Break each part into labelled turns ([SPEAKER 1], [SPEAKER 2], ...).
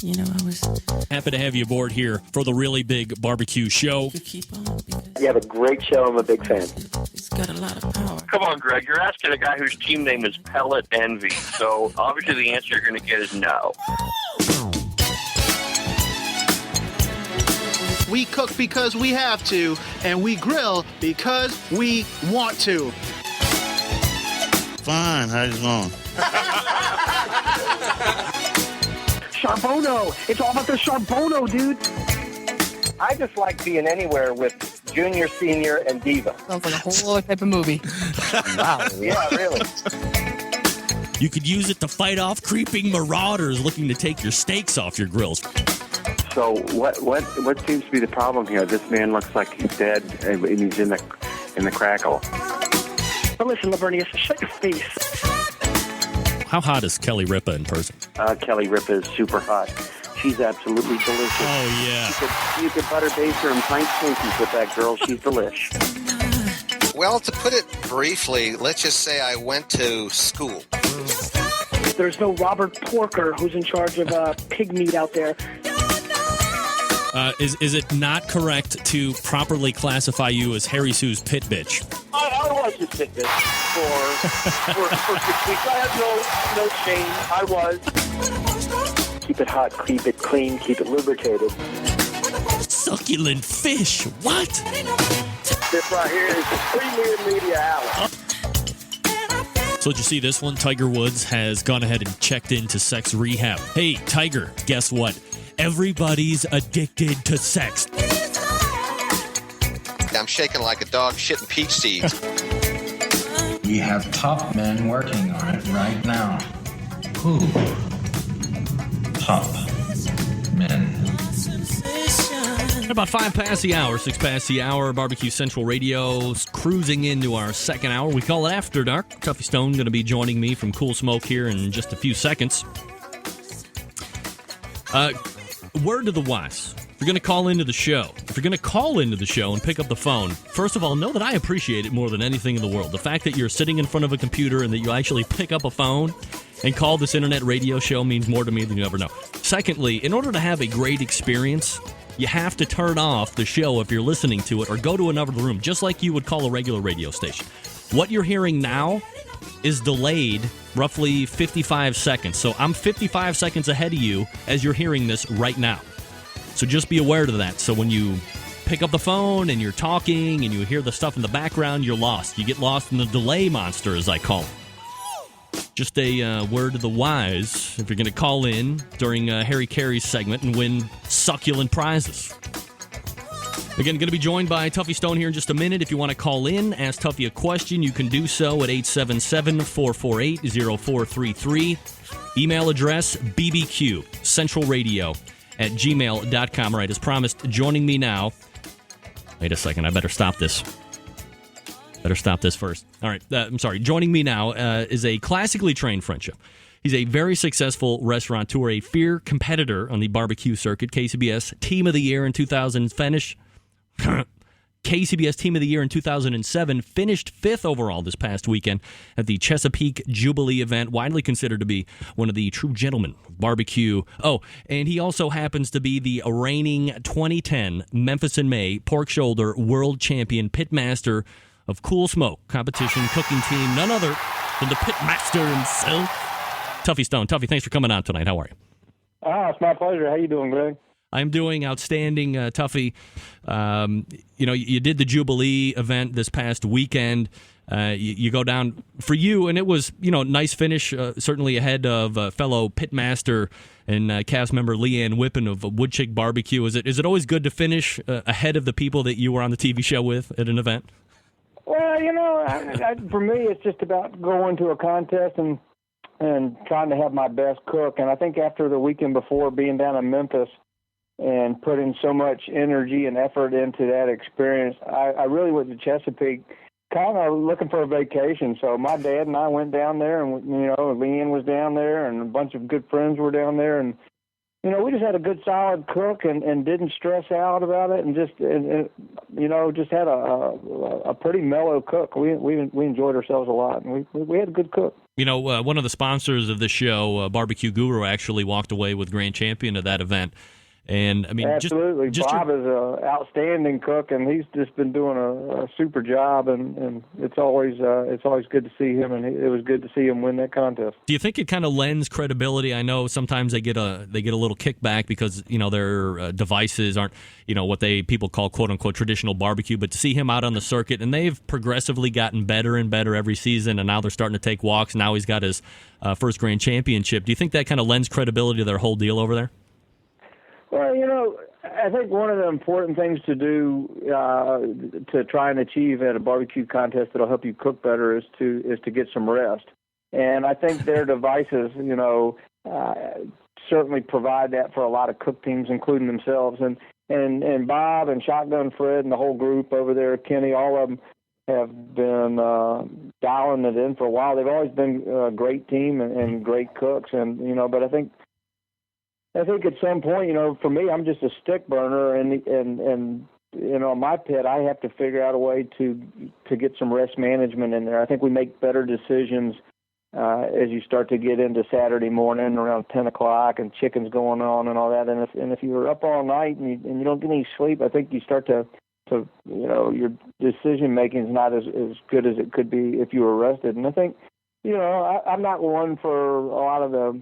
[SPEAKER 1] You know, I was
[SPEAKER 2] happy to have you aboard here for the Really Big Barbecue Show.
[SPEAKER 3] You have a great show. I'm a big fan.
[SPEAKER 1] It's got a lot of power.
[SPEAKER 4] Come on, Greg. You're asking a guy whose team name is Pellet Envy. So obviously the answer you're going to get is no.
[SPEAKER 5] We cook because we have to, and we grill because we want to.
[SPEAKER 6] Fine. How's it going?
[SPEAKER 3] Charbono. It's all about the Charbono, dude. I just like being anywhere with Junior, Senior, and Diva.
[SPEAKER 7] Sounds like a whole other type of movie.
[SPEAKER 3] Wow. Yeah, really.
[SPEAKER 2] You could use it to fight off creeping marauders looking to take your steaks off your grills.
[SPEAKER 8] So what seems to be the problem here? This man looks like he's dead, and he's in the crackle.
[SPEAKER 3] But listen, Lavernius, shut your face.
[SPEAKER 2] How hot is Kelly Ripa in person?
[SPEAKER 8] Kelly Ripa is super hot. She's absolutely delicious.
[SPEAKER 2] Oh, yeah.
[SPEAKER 8] You could butter baste her and pint Twinkies with that girl. She's delish.
[SPEAKER 9] Well, to put it briefly, let's just say I went to school.
[SPEAKER 3] There's no Robert Porker who's in charge of pig meat out there.
[SPEAKER 2] Is it not correct to properly classify you as Harry Sue's pit bitch?
[SPEAKER 3] I was his pit bitch for 6 weeks. I have no shame. I was. Keep it hot, keep it clean, keep it lubricated.
[SPEAKER 2] Succulent fish. What?
[SPEAKER 3] This right here is premier media outlet.
[SPEAKER 2] So did you see this one? Tiger Woods has gone ahead and checked into sex rehab. Hey, Tiger, guess what? Everybody's addicted to sex.
[SPEAKER 9] I'm shaking like a dog shitting peach seeds.
[SPEAKER 10] We have top men working on it right now. Who? Top men.
[SPEAKER 2] About 5 past the hour, 6 past the hour, Barbecue Central Radio, cruising into our second hour. We call it After Dark. Tuffy Stone going to be joining me from Cool Smoke here in just a few seconds. Word to the wise. If you're going to call into the show, and pick up the phone, first of all, know that I appreciate it more than anything in the world. The fact that you're sitting in front of a computer and that you actually pick up a phone and call this internet radio show means more to me than you ever know. Secondly, in order to have a great experience, you have to turn off the show if you're listening to it or go to another room, just like you would call a regular radio station. What you're hearing now is delayed roughly 55 seconds. So I'm 55 seconds ahead of you as you're hearing this right now. So just be aware of that. So when you pick up the phone and you're talking and you hear the stuff in the background, you're lost. You get lost in the delay monster, as I call it. Just a word to the wise if you're going to call in during Harry Carey's segment and win succulent prizes. Again, going to be joined by Tuffy Stone here in just a minute. If you want to call in, ask Tuffy a question, you can do so at 877-448-0433. Email address, bbqcentralradio@gmail.com. All right, as promised, joining me now. Wait a second, I better stop this. Better stop this first. All right, I'm sorry. Joining me now is a classically trained friendship. He's a very successful restaurateur, a fierce competitor on the barbecue circuit, KCBS Team of the Year in 2000 finish. KCBS Team of the Year in 2007, finished 5th overall this past weekend at the Chesapeake Jubilee event, widely considered to be one of the true gentlemen of barbecue. Oh, and he also happens to be the reigning 2010 Memphis in May pork shoulder world champion pitmaster of Cool Smoke competition cooking team, none other than the pitmaster himself, Tuffy Stone. Tuffy, thanks for coming on tonight. How are you?
[SPEAKER 11] It's my pleasure. How you doing, Greg?
[SPEAKER 2] I'm doing outstanding, Tuffy. You did the Jubilee event this past weekend. You go down for you, and it was, nice finish, certainly ahead of fellow pitmaster and cast member Leanne Whippen of Woodchick Barbecue. Is it always good to finish ahead of the people that you were on the TV show with at an event?
[SPEAKER 11] Well, for me, it's just about going to a contest and trying to have my best cook. And I think after the weekend before, being down in Memphis and putting so much energy and effort into that experience, I really went to Chesapeake kind of looking for a vacation. So my dad and I went down there, and Leanne was down there, and a bunch of good friends were down there, and we just had a good solid cook and didn't stress out about it, and just just had a pretty mellow cook. We enjoyed ourselves a lot, and we had a good cook.
[SPEAKER 2] One of the sponsors of this show, Barbecue Guru, actually walked away with grand champion of that event. And I mean,
[SPEAKER 11] absolutely, Bob is an outstanding cook, and he's just been doing a super job. And it's always good to see him, and it was good to see him win that contest.
[SPEAKER 2] Do you think it kind of lends credibility? I know sometimes they get a little kickback because their devices aren't what people call quote unquote traditional barbecue. But to see him out on the circuit, and they've progressively gotten better and better every season, and now they're starting to take walks. Now he's got his first grand championship. Do you think that kind of lends credibility to their whole deal over there?
[SPEAKER 11] Well, I think one of the important things to do to try and achieve at a barbecue contest that'll help you cook better is to get some rest. And I think their devices, certainly provide that for a lot of cook teams, including themselves. And Bob and Shotgun Fred and the whole group over there, Kenny, all of them have been dialing it in for a while. They've always been a great team and great cooks, and but I think at some point, for me, I'm just a stick burner, and my pit, I have to figure out a way to get some rest management in there. I think we make better decisions as you start to get into Saturday morning around 10 o'clock and chicken's going on and all that. And if you're up all night and you don't get any sleep, I think you start to your decision making is not as good as it could be if you were rested. And I think, I'm not one for a lot of the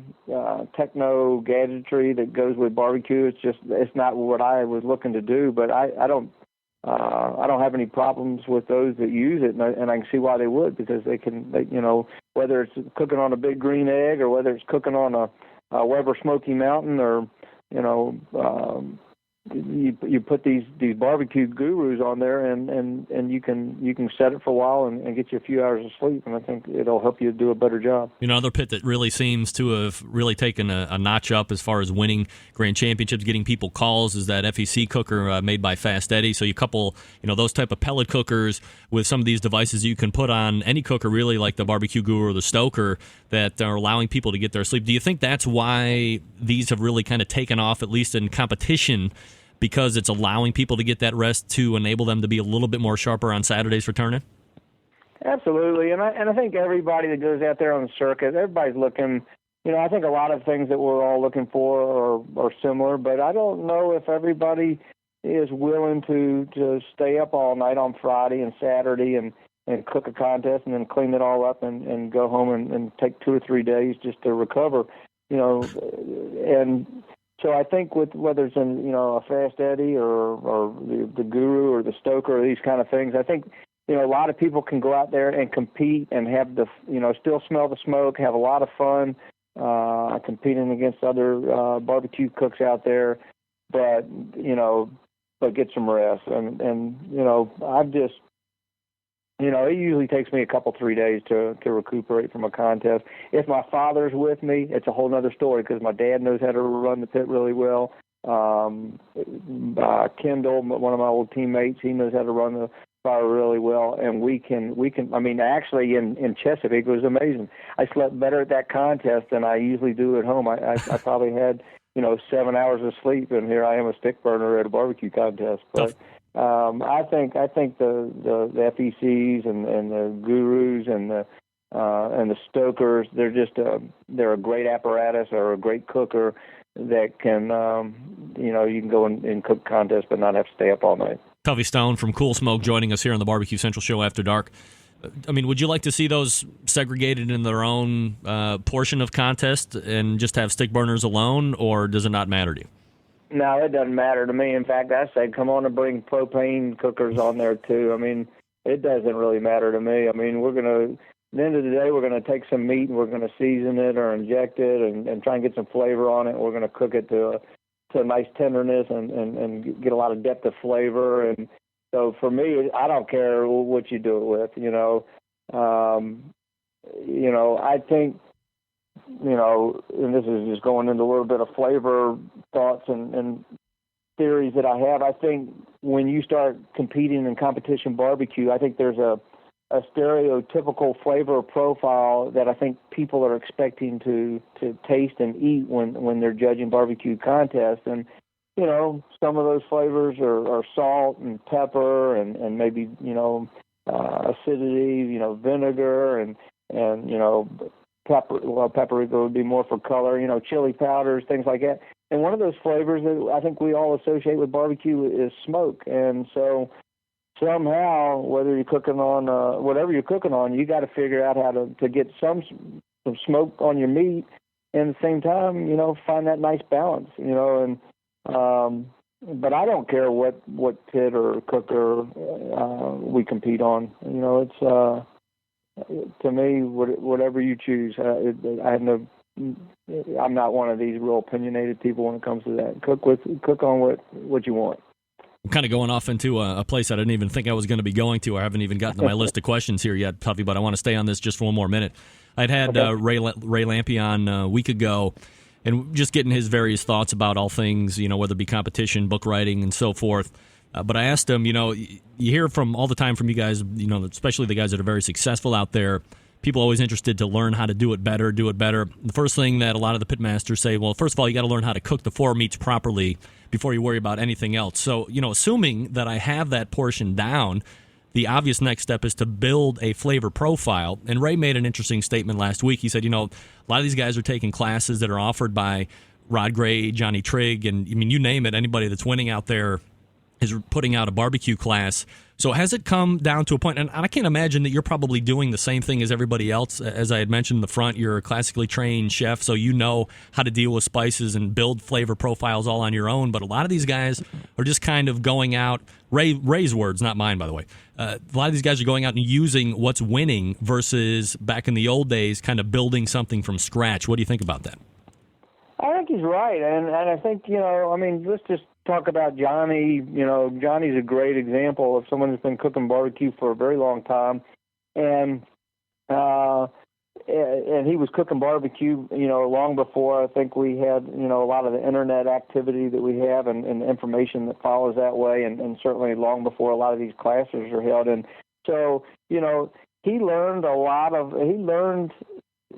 [SPEAKER 11] techno gadgetry that goes with barbecue. It's not what I was looking to do, but I don't have any problems with those that use it, and I can see why they would, because they whether it's cooking on a big green egg or whether it's cooking on a Weber Smoky Mountain or you put these barbecue gurus on there and you can set it for a while and get you a few hours of sleep, and I think it'll help you do a better job.
[SPEAKER 2] Another pit that really seems to have really taken a notch up as far as winning grand championships, getting people calls, is that FEC cooker made by Fast Eddie. So you couple those type of pellet cookers with some of these devices you can put on any cooker, really, like the Barbecue Guru or the Stoker, that are allowing people to get their sleep. Do you think that's why these have really kind of taken off, at least in competition, because it's allowing people to get that rest to enable them to be a little bit more sharper on Saturdays for turning?
[SPEAKER 11] Absolutely, and I think everybody that goes out there on the circuit, everybody's looking. I think a lot of things that we're all looking for are similar, but I don't know if everybody is willing to stay up all night on Friday and Saturday and cook a contest and then clean it all up and go home and take 2 or 3 days just to recover. And so I think with whether it's in a Fast Eddie or the Guru or the Stoker or these kind of things, I think a lot of people can go out there and compete and have the still smell the smoke, have a lot of fun competing against other barbecue cooks out there, but get some rest. And I've just it usually takes me a couple 3 days to recuperate from a contest. If my father's with me, it's a whole other story, because my dad knows how to run the pit really well. Kendall, one of my old teammates, he knows how to run the fire really well, and we can. I mean, actually, in Chesapeake, it was amazing. I slept better at that contest than I usually do at home. I probably had 7 hours of sleep, and here I am, a stick burner at a barbecue contest. But I think the FECs and the Gurus and the Stokers, they're a great apparatus or a great cooker that can you can go and cook contests but not have to stay up all night.
[SPEAKER 2] Tuffy Stone from Cool Smoke joining us here on the Barbecue Central Show After Dark. I mean, would you like to see those segregated in their own portion of contest and just have stick burners alone, or does it not matter to you?
[SPEAKER 11] No, it doesn't matter to me. In fact, I say come on and bring propane cookers on there too. I mean, it doesn't really matter to me. I mean, at the end of the day, we're going to take some meat and we're going to season it or inject it and try and get some flavor on it. We're going to cook it to a nice tenderness and get a lot of depth of flavor. And so for me, I don't care what you do it with. I think. And this is just going into a little bit of flavor thoughts and theories that I have. I think when you start competing in competition barbecue, I think there's a a stereotypical flavor profile that I think people are expecting to taste and eat when they're judging barbecue contests. And, you know, some of those flavors are salt and pepper and maybe, you know, acidity, you know, vinegar and you know, pepper. Well, paprika would be more for color, you know, chili powders, things like that. And one of those flavors that I think we all associate with barbecue is smoke. And so somehow, whether you're cooking on whatever you're cooking on, you got to figure out how to get some smoke on your meat, and at the same time, you know, find that nice balance, you know. And but I don't care what pit or cooker we compete on. You know, it's to me whatever you choose. I'm not one of these real opinionated people when it comes to that. Cook on what you want.
[SPEAKER 2] I'm kind of going off into a place I didn't even think I was going to be going to. I haven't even gotten to my list of questions here yet, Tuffy, but I want to stay on this just for one more minute. I'd had Ray Lampe on a week ago, and just getting his various thoughts about all things, you know, whether it be competition, book writing, and so forth. But I asked him, you know, you hear from all the time from you guys, you know, especially the guys that are very successful out there, people are always interested to learn how to do it better. The first thing that a lot of the pitmasters say, well, first of all, you got to learn how to cook the four meats properly before you worry about anything else. So, you know, assuming that I have that portion down, the obvious next step is to build a flavor profile. And Ray made an interesting statement last week. He said, you know, a lot of these guys are taking classes that are offered by Rod Gray, Johnny Trigg, and I mean, you name it, anybody that's winning out there is putting out a barbecue class. So has it come down to a point, and I can't imagine that you're probably doing the same thing as everybody else. As I had mentioned in the front, you're a classically trained chef, so you know how to deal with spices and build flavor profiles all on your own. But a lot of these guys are just kind of going out, Ray's words, not mine, by the way. A lot of these guys are going out and using what's winning versus back in the old days, kind of building something from scratch. What do you think about that?
[SPEAKER 11] I think he's right, and I think, you know, I mean, let's just talk about Johnny. You know, Johnny's a great example of someone who's been cooking barbecue for a very long time, and he was cooking barbecue, you know, long before I think we had, you know, a lot of the internet activity that we have and information that follows that way, and certainly long before a lot of these classes are held. And so, you know, he learned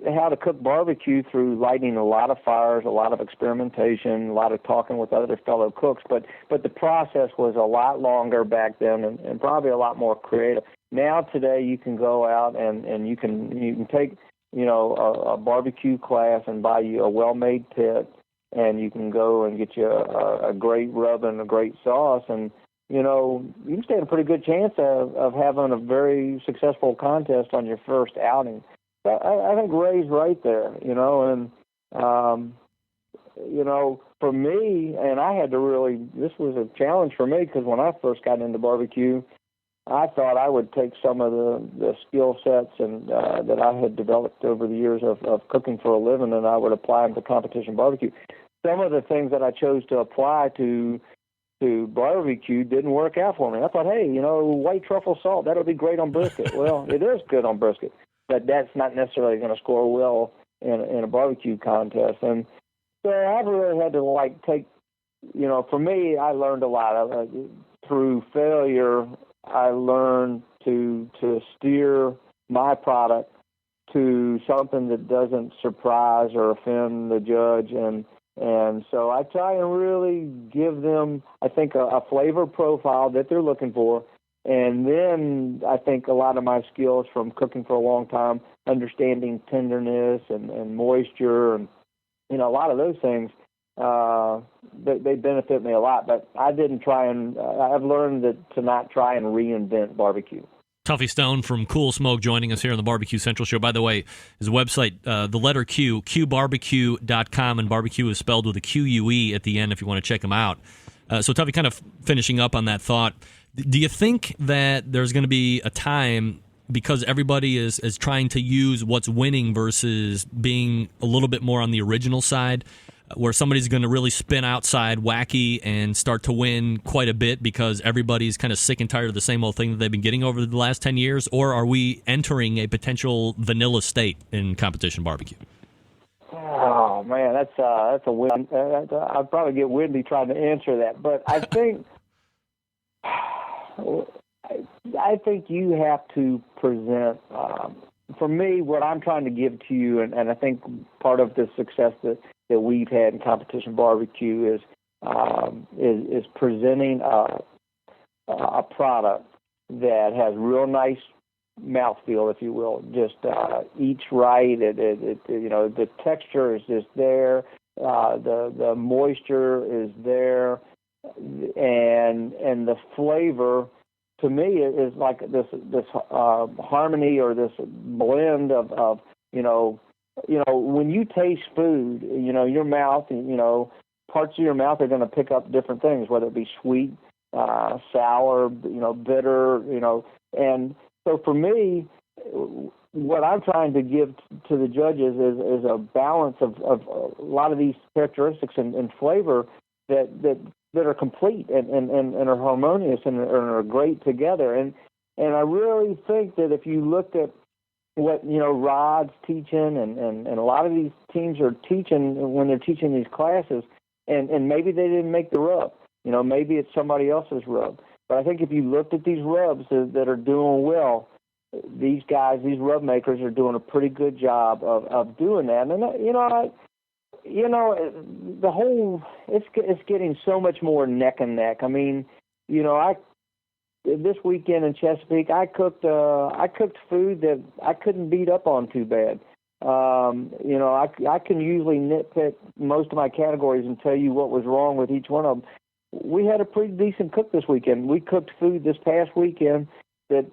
[SPEAKER 11] how to cook barbecue through lighting a lot of fires, a lot of experimentation, a lot of talking with other fellow cooks. But the process was a lot longer back then and probably a lot more creative. Now today you can go out and you can take, you know, a barbecue class and buy you a well-made pit, and you can go and get you a great rub and a great sauce, and you know, you can stand a pretty good chance of having a very successful contest on your first outing. I think Ray's right there, you know, and, you know, for me, and I had to really, this was a challenge for me because when I first got into barbecue, I thought I would take some of the skill sets and that I had developed over the years of cooking for a living, and I would apply them to competition barbecue. Some of the things that I chose to apply to barbecue didn't work out for me. I thought, hey, you know, white truffle salt, that'll be great on brisket. Well, it is good on brisket, but that's not necessarily going to score well in a barbecue contest. And so I've really had to, like, take, you know, for me, I learned a lot. Through failure, I learned to steer my product to something that doesn't surprise or offend the judge. And so I try and really give them, I think, a flavor profile that they're looking for. And then I think a lot of my skills from cooking for a long time, understanding tenderness and moisture and, you know, a lot of those things, they benefit me a lot. But I didn't try and, I've learned to not try and reinvent barbecue.
[SPEAKER 2] Tuffy Stone from Cool Smoke joining us here on the Barbecue Central Show. By the way, his website, the letter Q, qbarbecue.com, and barbecue is spelled with a Q-U-E at the end if you want to check him out. So, Tuffy, kind of finishing up on that thought, do you think that there's going to be a time, because everybody is trying to use what's winning versus being a little bit more on the original side, where somebody's going to really spin outside wacky and start to win quite a bit because everybody's kind of sick and tired of the same old thing that they've been getting over the last 10 years? Or are we entering a potential vanilla state in competition barbecue?
[SPEAKER 11] Oh, man, that's a win. I'd probably get windy trying to answer that. But I think I think you have to present. For me, what I'm trying to give to you, and I think part of the success that we've had in competition barbecue is presenting a product that has real nice mouthfeel, if you will. Just eats right. The texture is just there. The moisture is there, and the flavor, to me, is like this harmony or this blend of when you taste food, your mouth, parts of your mouth are going to pick up different things, whether it be sweet, sour, bitter, and so for me, what I'm trying to give to the judges is a balance of a lot of these characteristics and flavor that are complete and are harmonious and are great together. And I really think that if you looked at what Rod's teaching and a lot of these teams are teaching when they're teaching these classes, and maybe they didn't make the rub, maybe it's somebody else's rub. But I think if you looked at these rubs that are doing well, these guys, these rub makers, are doing a pretty good job of doing that. And the whole it's getting so much more neck and neck. I mean, this weekend in Chesapeake, I cooked food that I couldn't beat up on too bad. I can usually nitpick most of my categories and tell you what was wrong with each one of them. We had a pretty decent cook this weekend. We cooked food this past weekend that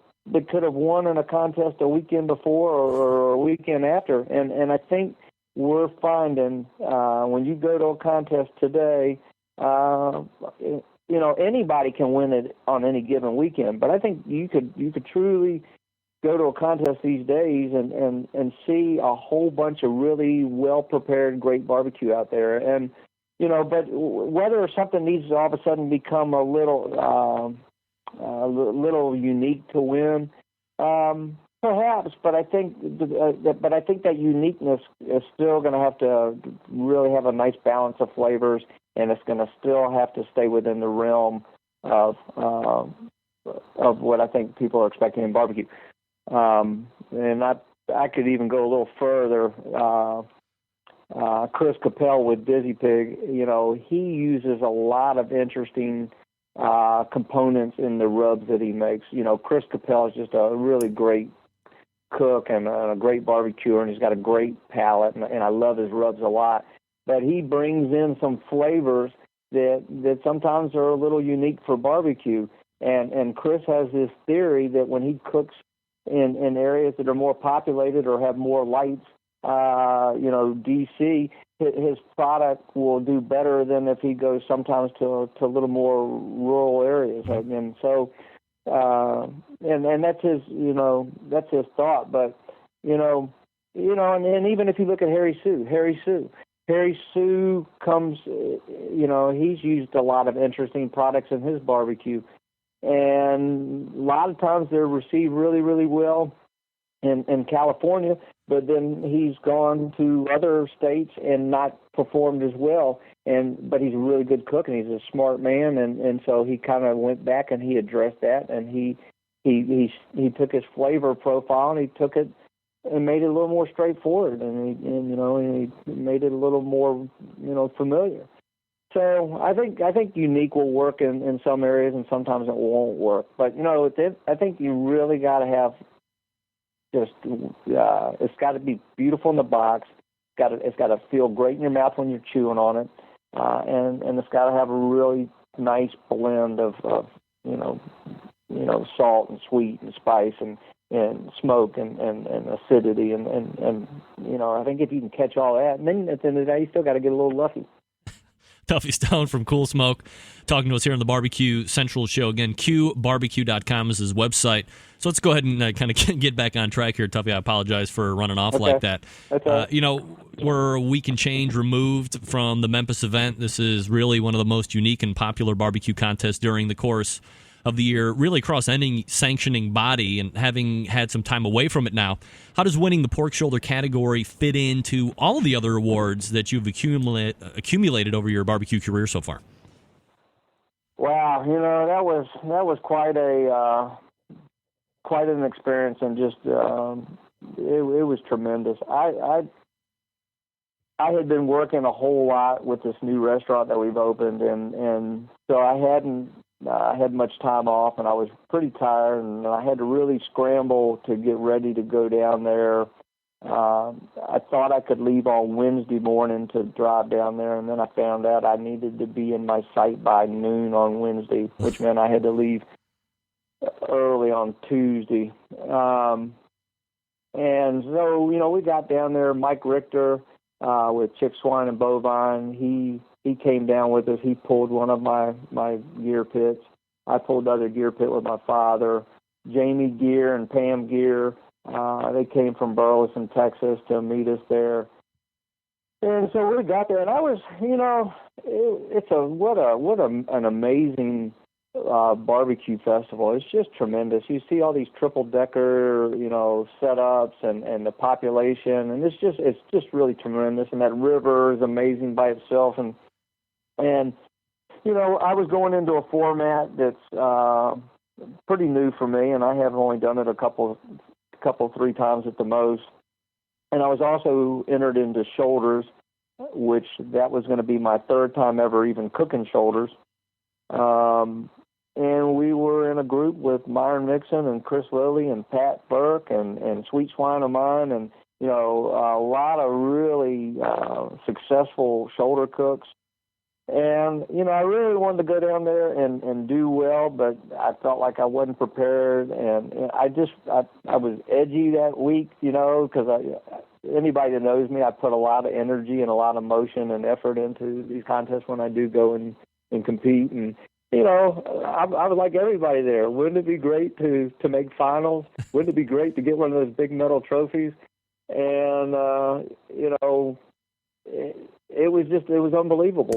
[SPEAKER 11] could have won in a contest a weekend before or a weekend after. And I think we're finding when you go to a contest today, anybody can win it on any given weekend. But I think you could truly go to a contest these days and see a whole bunch of really well-prepared, great barbecue out there. And, but whether something needs to all of a sudden become a little unique to win, perhaps. But I think that uniqueness is still going to have to really have a nice balance of flavors, and it's going to still have to stay within the realm of what I think people are expecting in barbecue. And I could even go a little further. Chris Capel with Dizzy Pig, he uses a lot of interesting components in the rubs that he makes. Chris Capel is just a really great cook and a great barbecuer, and he's got a great palate, and I love his rubs a lot. But he brings in some flavors that sometimes are a little unique for barbecue. And Chris has this theory that when he cooks in areas that are more populated or have more lights, DC, his product will do better than if he goes sometimes to a little more rural areas. And so, and that's his thought. But, and even if you look at Harry Sue comes, he's used a lot of interesting products in his barbecue. And a lot of times they're received really, really well in California, but then he's gone to other states and not performed as well. But he's a really good cook, and he's a smart man, and so he kind of went back and he addressed that, and he took his flavor profile and he took it and made it a little more straightforward, and he made it a little more familiar. So I think unique will work in some areas, and sometimes it won't work. But I think you really got to have it's got to be beautiful in the box. It's got to feel great in your mouth when you're chewing on it, and it's got to have a really nice blend of salt and sweet and spice and smoke and acidity and I think if you can catch all that, and then at the end of the day, you still got to get a little lucky.
[SPEAKER 2] Tuffy Stone from Cool Smoke talking to us here on the Barbecue Central show. Again, qbarbecue.com is his website. So let's go ahead and kind of get back on track here, Tuffy. I apologize for running off like that. We're a week and change removed from the Memphis event. This is really one of the most unique and popular barbecue contests during the course of the year, really across any sanctioning body. And having had some time away from it now, how does winning the pork shoulder category fit into all of the other awards that you've accumulated over your barbecue career so far?
[SPEAKER 11] Wow, that was quite a quite an experience, and just it was tremendous. I had been working a whole lot with this new restaurant that we've opened, and so I hadn't had much time off, and I was pretty tired, and I had to really scramble to get ready to go down there. I thought I could leave on Wednesday morning to drive down there, and then I found out I needed to be in my site by noon on Wednesday, which meant I had to leave early on Tuesday. And so, we got down there. Mike Richter with Chick Swine and Bovine, he came down with us. He pulled one of my gear pits. I pulled the other gear pit with my father. Jamie Gear and Pam Gear, they came from Burleson, Texas to meet us there. And so we got there, and I was, what an amazing barbecue festival. It's just tremendous. You see all these triple-decker, setups and the population, and it's just really tremendous. And that river is amazing by itself. And I was going into a format that's pretty new for me, and I have only done it a couple, 3 times at the most. And I was also entered into shoulders, which that was going to be my 3rd time ever even cooking shoulders. And we were in a group with Myron Mixon and Chris Lilly and Pat Burke and Sweet Swine of Mine, and a lot of really successful shoulder cooks. And I really wanted to go down there and do well, but I felt like I wasn't prepared, and I was edgy that week, because anybody that knows me, I put a lot of energy and a lot of motion and effort into these contests when I do go and compete. And I was like everybody there. Wouldn't it be great to make finals? Wouldn't it be great to get one of those big metal trophies? And it was unbelievable.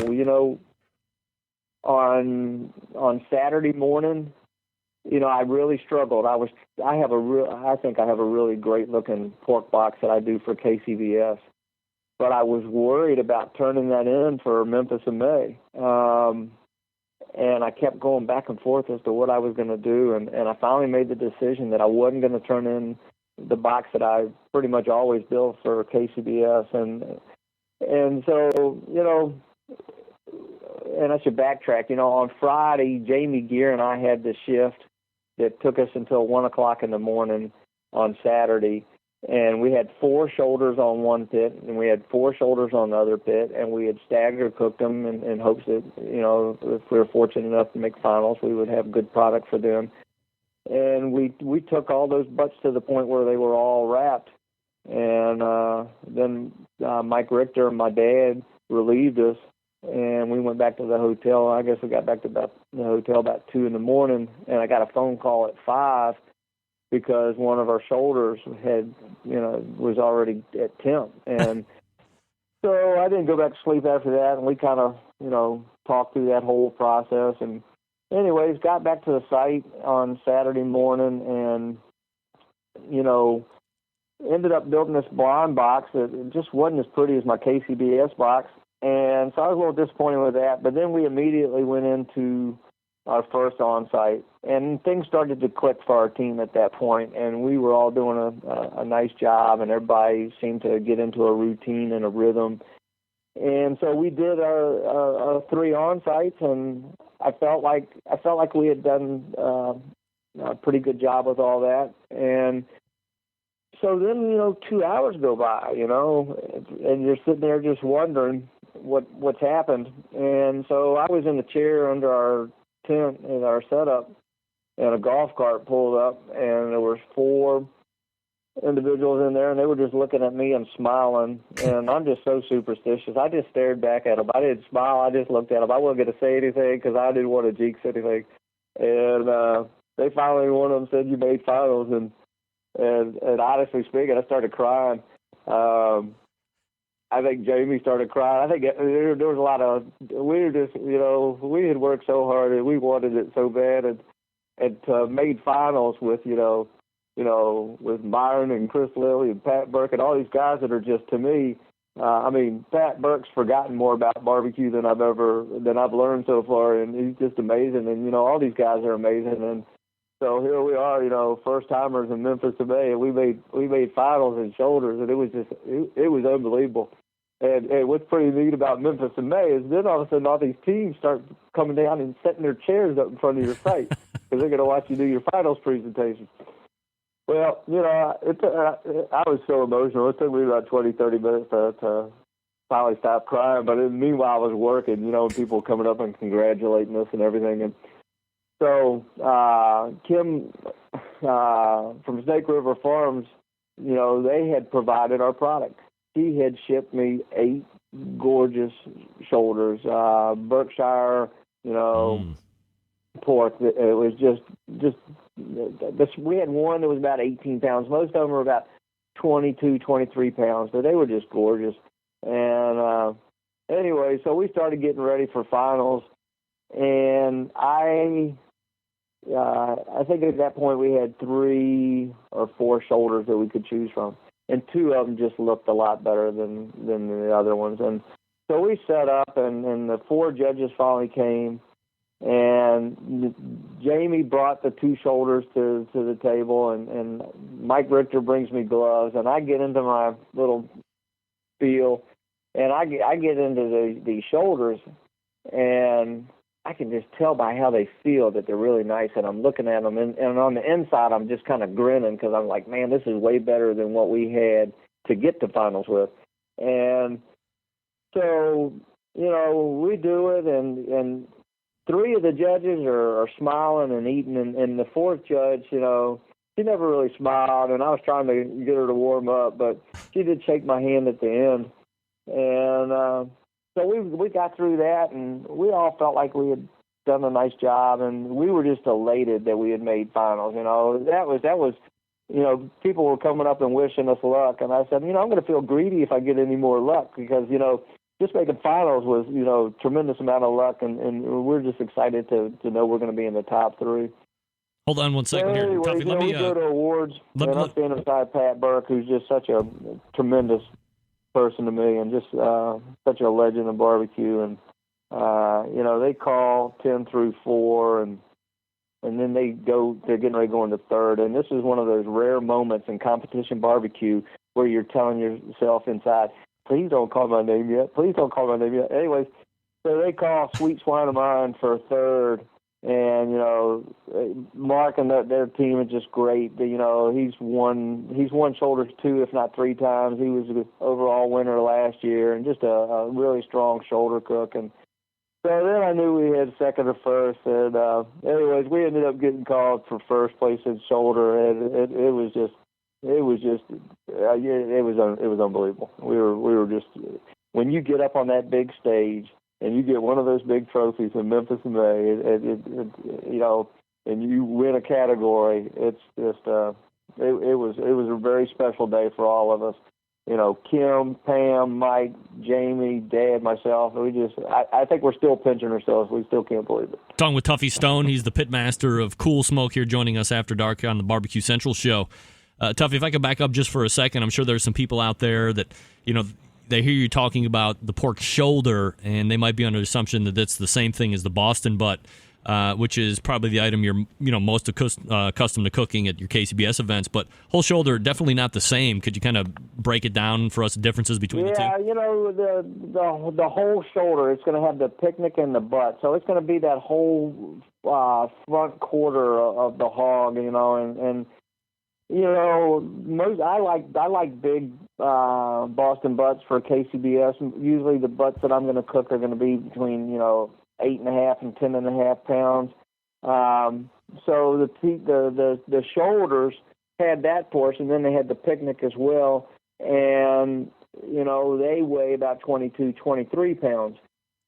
[SPEAKER 11] On Saturday morning, I really struggled. I think I have a really great looking pork box that I do for KCBS, but I was worried about turning that in for Memphis in May. And I kept going back and forth as to what I was going to do, and I finally made the decision that I wasn't going to turn in the box that I pretty much always build for KCBS, and so, and I should backtrack. On Friday, Jamie Gear and I had the shift that took us until 1 o'clock in the morning on Saturday, and we had 4 shoulders on one pit, and we had 4 shoulders on the other pit, and we had stagger cooked them in hopes that, if we were fortunate enough to make finals, we would have good product for them. And we took all those butts to the point where they were all wrapped. And then Mike Richter and my dad relieved us, and we went back to the hotel. I guess we got back to the hotel about 2 in the morning, and I got a phone call at 5 because one of our shoulders was already at temp. And so I didn't go back to sleep after that, and we kind of, talked through that whole process. And anyways, got back to the site on Saturday morning and, ended up building this blonde box that just wasn't as pretty as my KCBS box. And so I was a little disappointed with that. But then we immediately went into our first on-site, and things started to click for our team at that point, and we were all doing a nice job, and everybody seemed to get into a routine and a rhythm. And so we did our 3 on-sites, and I felt like we had done a pretty good job with all that. And so then, 2 hours go by, and you're sitting there just wondering what's happened. And so I was in the chair under our tent in our setup, and a golf cart pulled up, and there were 4 individuals in there, and they were just looking at me and smiling. And I'm just so superstitious. I just stared back at them. I didn't smile. I just looked at them. I wasn't going to say anything because I didn't want to jinx anything. And they finally, one of them said, "You made finals," and honestly speaking, I started crying. I think Jamie started crying. I think there was a lot of, we were just, we had worked so hard and we wanted it so bad, and made finals with, with Myron and Chris Lilly and Pat Burke and all these guys that are just, to me, Pat Burke's forgotten more about barbecue than I've learned so far, and he's just amazing. And, all these guys are amazing. So here we are, first timers in Memphis in May, and we made finals in shoulders, and it was unbelievable. And what's pretty neat about Memphis in May is then all of a sudden all these teams start coming down and setting their chairs up in front of your site because they're going to watch you do your finals presentation. Well, I was so emotional. It took me about 20, 30 minutes to finally stop crying. But meanwhile, I was working, people were coming up and congratulating us and everything. And so Kim from Snake River Farms, they had provided our product. She had shipped me 8 gorgeous shoulders, Berkshire, pork. It was just we had one that was about 18 pounds. Most of them were about 22, 23 pounds, but they were just gorgeous. And anyway, so we started getting ready for finals, and I think at that point we had 3 or 4 shoulders that we could choose from, and 2 of them just looked a lot better than the other ones. And so we set up, and the 4 judges finally came. And Jamie brought the 2 shoulders to the table, and Mike Richter brings me gloves, and I get into my little spiel, and I get into the shoulders, and I can just tell by how they feel that they're really nice, and I'm looking at them, and on the inside I'm just kind of grinning because I'm like, man, this is way better than what we had to get to finals with. And so, we do it, and 3 of the judges are smiling and eating, and the 4th judge, she never really smiled, and I was trying to get her to warm up, but she did shake my hand at the end. And so we got through that, and we all felt like we had done a nice job, and we were just elated that we had made finals. That was people were coming up and wishing us luck, and I said, I'm going to feel greedy if I get any more luck because, just making finals was, tremendous amount of luck, and we're just excited to know we're going to be in the top 3.
[SPEAKER 2] Hold on one second here.
[SPEAKER 11] Anyways,
[SPEAKER 2] Tuffy, let me
[SPEAKER 11] go to awards, and I'm standing beside Pat Burke, who's just such a tremendous person to me, and just such a legend of barbecue. And they call 10 through 4, and then they're getting ready to go into 3rd. And this is one of those rare moments in competition barbecue where you're telling yourself inside, please don't call my name yet. Please don't call my name yet. Anyways, so they call Sweet Swine of Mine for 3rd. And, Mark and their team is just great. He's won shoulders 2, if not 3 times. He was the overall winner last year, and just a really strong shoulder cook. And so then I knew we had 2nd or 1st. And anyways, we ended up getting called for 1st place in shoulder, and it was unbelievable. We were just, when you get up on that big stage and you get one of those big trophies in Memphis in May, and you win a category, it's just it was a very special day for all of us. Kim, Pam, Mike, Jamie, Dad, myself. I think we're still pinching ourselves. We still can't believe it.
[SPEAKER 2] Talking with Tuffy Stone, he's the pitmaster of Cool Smoke here, joining us after dark on the Barbecue Central show. Tuffy, if I could back up just for a second, I'm sure there's some people out there that, they hear you talking about the pork shoulder, and they might be under the assumption that that's the same thing as the Boston butt, which is probably the item you're, most accustomed to cooking at your KCBS events. But whole shoulder, definitely not the same. Could you kind of break it down for us, the differences between the two?
[SPEAKER 11] Yeah, the whole shoulder, it's going to have the picnic and the butt. So it's going to be that whole front quarter of the hog, and I like big Boston butts for KCBS. Usually the butts that I'm going to cook are going to be between 8.5 and 10.5 pounds. So the shoulders had that portion. Then they had the picnic as well, and they weigh about 22, 23 pounds.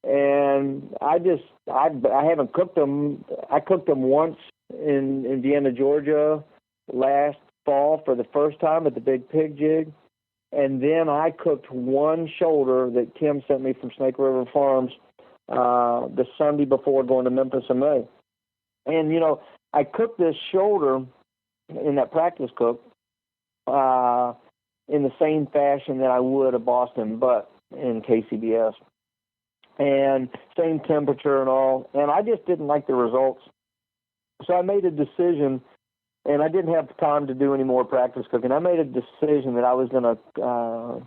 [SPEAKER 11] And I haven't cooked them. I cooked them once in Vienna, Georgia, last fall for the first time at the Big Pig Jig. And then I cooked one shoulder that Kim sent me from Snake River Farms the Sunday before going to Memphis in May. And, I cooked this shoulder in that practice cook in the same fashion that I would a Boston butt in KCBS. And same temperature and all. And I just didn't like the results. So I made a decision, and I didn't have time to do any more practice cooking. I made a decision that I was going to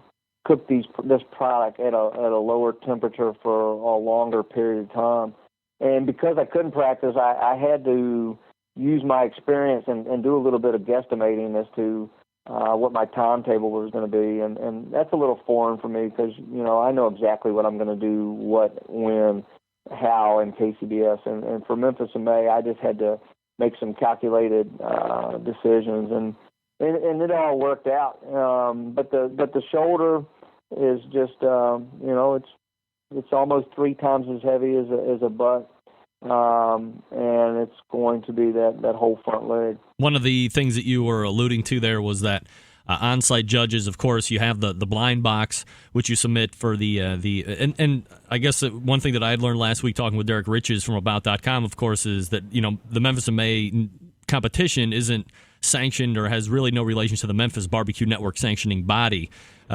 [SPEAKER 11] cook this product at a lower temperature for a longer period of time. And because I couldn't practice, I had to use my experience and do a little bit of guesstimating as to what my timetable was going to be. And that's a little foreign for me because, I know exactly what I'm going to do, what, when, how in KCBS. And for Memphis in May, I just had to make some calculated decisions. And it all worked out. But the shoulder is just, it's almost 3 times as heavy as a butt. And it's going to be that whole front leg.
[SPEAKER 2] One of the things that you were alluding to there was that on-site judges, of course, you have the blind box, which you submit for and I guess one thing that I had learned last week talking with Derek Riches from About.com, of course, is that, the Memphis in May competition isn't sanctioned or has really no relation to the Memphis Barbecue Network sanctioning body.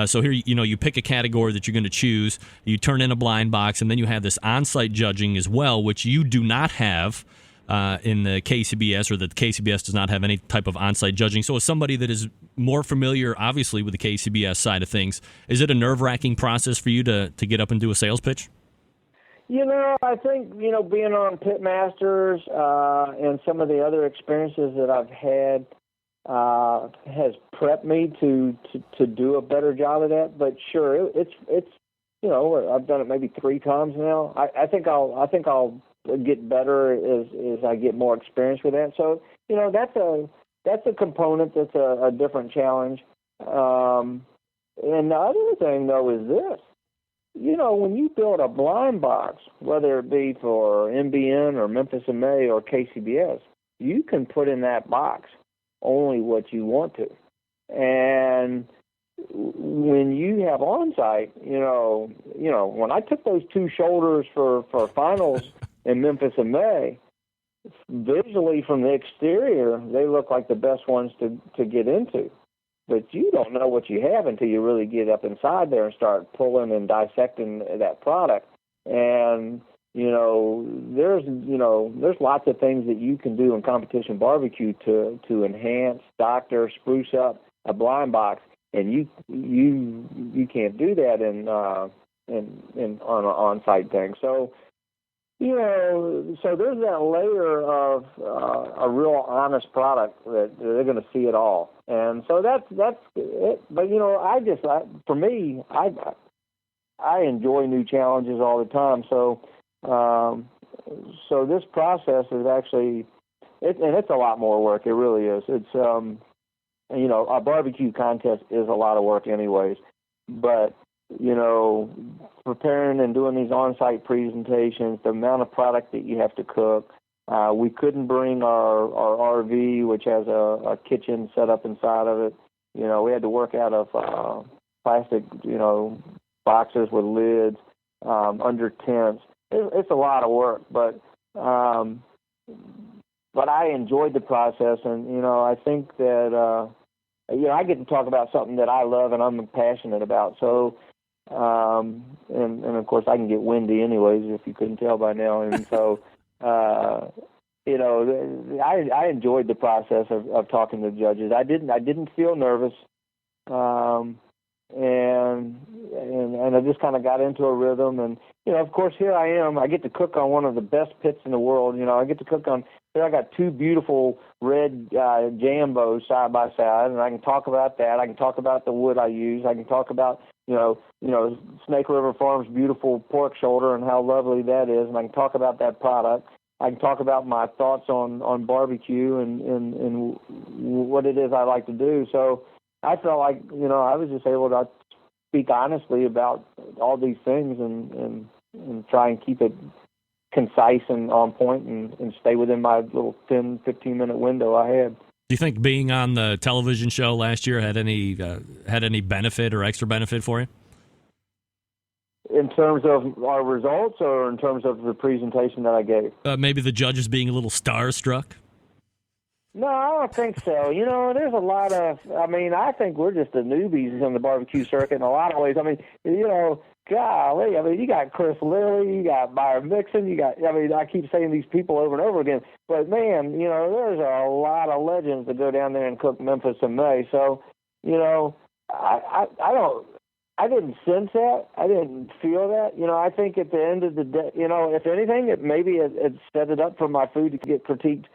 [SPEAKER 2] So here, you pick a category that you're going to choose, you turn in a blind box, and then you have this on-site judging as well, which you do not have in the KCBS, or that the KCBS does not have any type of on-site judging. So as somebody that is more familiar, obviously, with the KCBS side of things, is it a nerve-wracking process for you to get up and do a sales pitch?
[SPEAKER 11] I think, being on Pitmasters and some of the other experiences that I've had has prepped me to do a better job of that. But sure, it's I've done it maybe 3 times now. I think I'll get better as I get more experience with that. So that's a component that's a different challenge. And the other thing though is this. When you build a blind box, whether it be for MBN or Memphis in May or KCBS, you can put in that box only what you want to. And when you have on-site, when I took those 2 shoulders for finals in Memphis in May, visually from the exterior, they look like the best ones to get into. But you don't know what you have until you really get up inside there and start pulling and dissecting that product. And, there's lots of things that you can do in competition barbecue to enhance, doctor, spruce up a blind box. And you can't do that in on an on-site thing. So, so there's that layer of a real honest product that they're going to see it all. And so that's it. But, for me, I enjoy new challenges all the time. So, so this process is actually, and it's a lot more work. It really is. It's, a barbecue contest is a lot of work anyways. But, preparing and doing these on-site presentations, the amount of product that you have to cook. We couldn't bring our RV, which has a kitchen set up inside of it. We had to work out of plastic, boxes with lids under tents. It's a lot of work, but I enjoyed the process, and I think that I get to talk about something that I love and I'm passionate about. So, and of course I can get windy anyways, if you couldn't tell by now, and so. I enjoyed the process of talking to the judges. I didn't feel nervous, and I just kind of got into a rhythm. And of course, here I am. I get to cook on one of the best pits in the world. I get to cook on. Here I got 2 beautiful red jambos side by side, and I can talk about that. I can talk about the wood I use. I can talk about Snake River Farms' beautiful pork shoulder and how lovely that is, and I can talk about that product. I can talk about my thoughts on barbecue and what it is I like to do. So I felt like, I was just able to speak honestly about all these things and try and keep it concise and on point and stay within my little 10, 15-minute window I had.
[SPEAKER 2] Do you think being on the television show last year had any benefit or extra benefit for you?
[SPEAKER 11] In terms of our results or in terms of the presentation that I gave?
[SPEAKER 2] Maybe the judges being a little starstruck?
[SPEAKER 11] No, I don't think so. There's a lot of, I think we're just the newbies in the barbecue circuit in a lot of ways. golly, I mean, you got Chris Lilly, you got Byron Mixon, I keep saying these people over and over again, but man, there's a lot of legends that go down there and cook Memphis in May. So, I didn't sense that. I didn't feel that. I think at the end of the day, if anything, it set it up for my food to get critiqued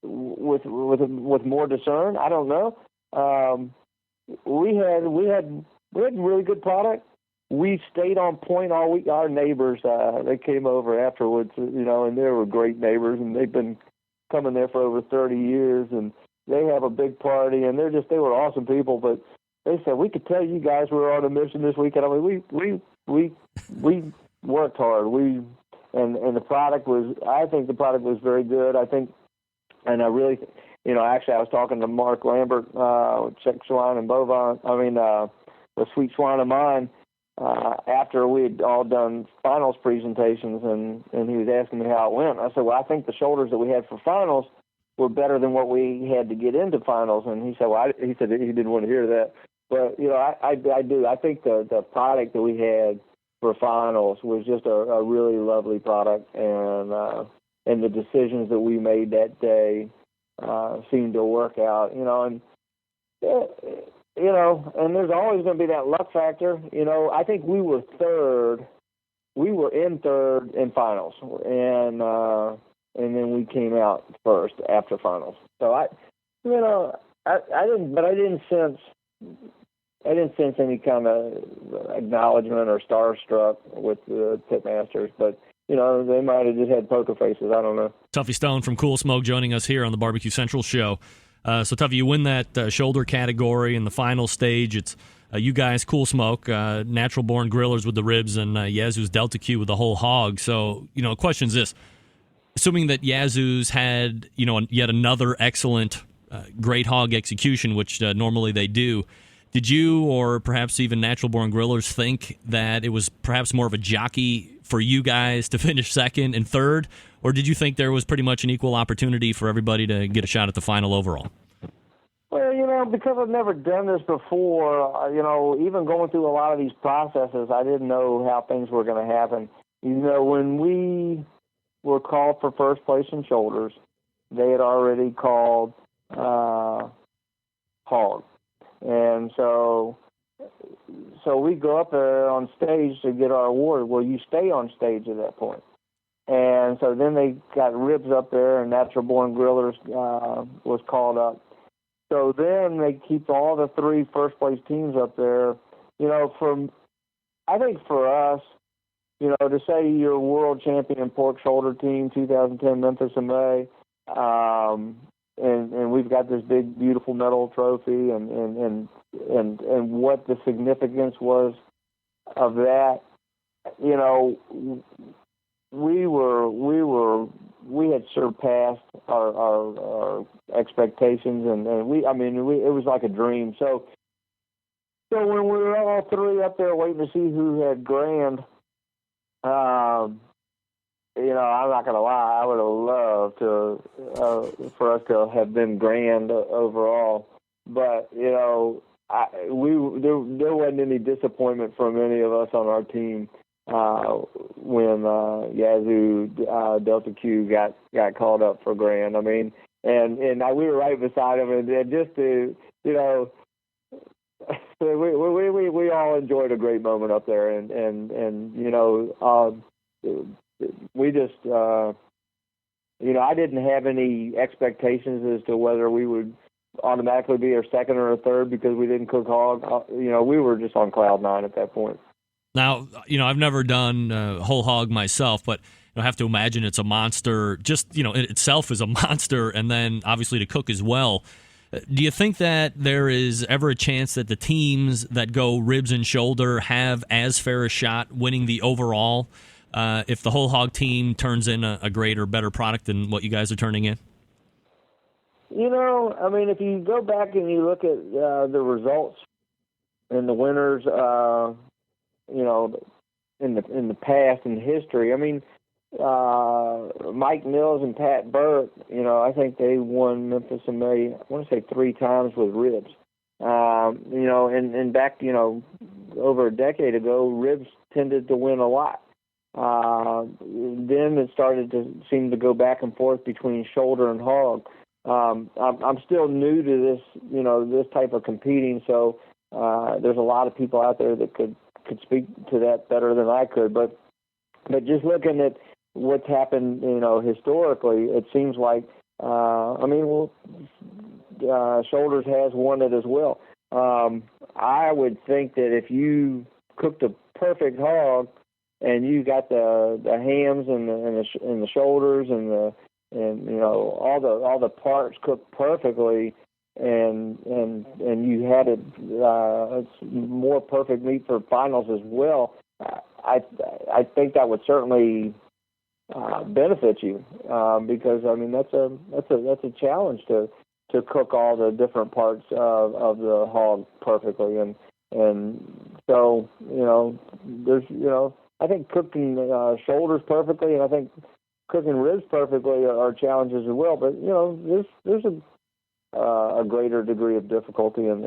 [SPEAKER 11] with more discern. I don't know. We had really good product. We stayed on point all week. Our neighbors, they came over afterwards, and they were great neighbors, and they've been coming there for over 30 years, and they have a big party, and they were awesome people. But they said, we could tell you guys were on a mission this weekend. I mean, we worked hard. And the product I think the product was very good. I think, and I really, actually I was talking to Mark Lambert, Czech Swine and Bovine, the Sweet Swine of Mine, after we had all done finals presentations, and he was asking me how it went. I said, well, I think the shoulders that we had for finals were better than what we had to get into finals. And he said, well, he said he didn't want to hear that. But, I do. I think the product that we had for finals was just a really lovely product. And the decisions that we made that day seemed to work out, and there's always going to be that luck factor. I think we were third. We were in third in finals, and then we came out first after finals. So I didn't sense any kind of acknowledgement or starstruck with the Pitmasters, but they might have just had poker faces. I don't know.
[SPEAKER 2] Tuffy Stone from Cool Smoke joining us here on the Barbecue Central show. So, Tuffy, you win that shoulder category in the final stage. It's you guys, Cool Smoke, Natural Born Grillers with the ribs, and Yazoo's Delta Q with the whole hog. So, the question's this. Assuming that Yazoo's had, yet another excellent great hog execution, which normally they do, did you or perhaps even Natural Born Grillers think that it was perhaps more of a jockey for you guys to finish second and third, or did you think there was pretty much an equal opportunity for everybody to get a shot at the final overall?
[SPEAKER 11] Well, because I've never done this before, even going through a lot of these processes, I didn't know how things were going to happen. When we were called for first place in shoulders, they had already called hog. And so we go up there on stage to get our award. Well, you stay on stage at that point. And so then they got ribs up there, and Natural Born Grillers was called up. So then they keep all the three first-place teams up there. I think for us, to say you're world champion pork shoulder team, 2010 Memphis in May, and we've got this big, beautiful medal trophy, and what the significance was of that, we had surpassed our expectations, and it was like a dream. So when we were all three up there waiting to see who had grand, I'm not going to lie, I would have loved for us to have been grand overall. But, there wasn't any disappointment from any of us on our team when Yazoo Delta Q got called up for grand. And we were right beside him, and just to, we all enjoyed a great moment up there, and we just, I didn't have any expectations as to whether we would automatically be our second or a third because we didn't cook hog. We were just on cloud nine at that point.
[SPEAKER 2] Now, I've never done whole hog myself, but I have to imagine it's a monster. Just, it itself is a monster, and then obviously to cook as well. Do you think that there is ever a chance that the teams that go ribs and shoulder have as fair a shot winning the overall if the whole hog team turns in a greater, better product than what you guys are turning in?
[SPEAKER 11] If you go back and you look at the results and the winners, in the past, in history, Mike Mills and Pat Burt, I think they won Memphis in May, I want to say 3 times with ribs. And back, over a decade ago, ribs tended to win a lot. Then it started to seem to go back and forth between shoulder and hog. I'm still new to this, this type of competing, so there's a lot of people out there that could speak to that better than I could. But just looking at what's happened, historically, it seems like, shoulders has won it as well. I would think that if you cooked a perfect hog and you got the hams and the shoulders and all the parts cooked perfectly, and you had it, it's more perfect meat for finals as well. I think that would certainly benefit you, because that's a challenge to cook all the different parts of the hog perfectly, and so there's I think cooking shoulders perfectly, and I think cooking ribs perfectly are challenges as well. But there's a greater degree of difficulty in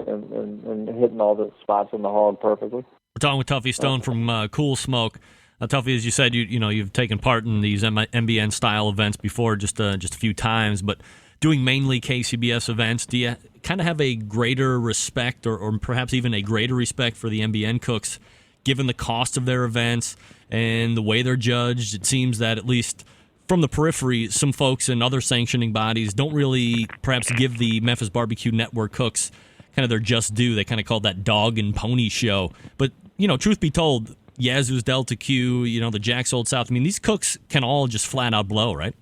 [SPEAKER 11] hitting all the spots in the hog perfectly.
[SPEAKER 2] We're talking with Tuffy Stone from Cool Smoke. Tuffy, as you said, you've taken part in these MBN style events before, just a few times, but doing mainly KCBS events, do you kind of have a greater respect or perhaps even a greater respect for the MBN cooks, given the cost of their events and the way they're judged? It seems that, at least from the periphery, some folks in other sanctioning bodies don't really perhaps give the Memphis Barbecue Network cooks kind of their just due. They kind of call that dog and pony show. But, truth be told, Yazoo's Delta Q, the Jack's Old South, these cooks can all just flat out blow, right?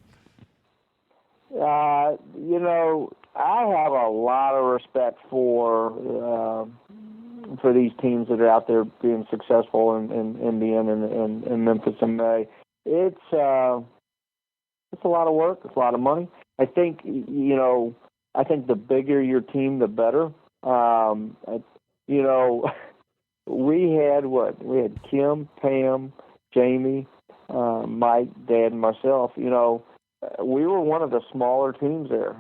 [SPEAKER 11] I have a lot of respect for these teams that are out there being successful in NBN and Memphis and May. It's a lot of work. It's a lot of money. I think the bigger your team, the better. We had Kim, Pam, Jamie, Mike, Dad, and myself. We were one of the smaller teams there.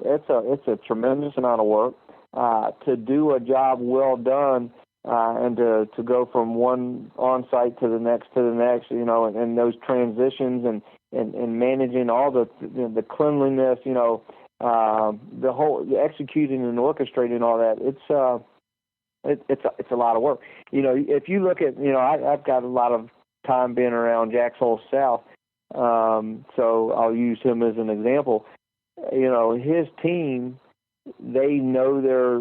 [SPEAKER 11] It's a tremendous amount of work to do a job well done, and to go from one on-site to the next, and those transitions and managing all the cleanliness, the whole executing and orchestrating all that. It's a lot of work. If you look at, I've got a lot of time being around Jack's Old South. So I'll use him as an example. His team, they know their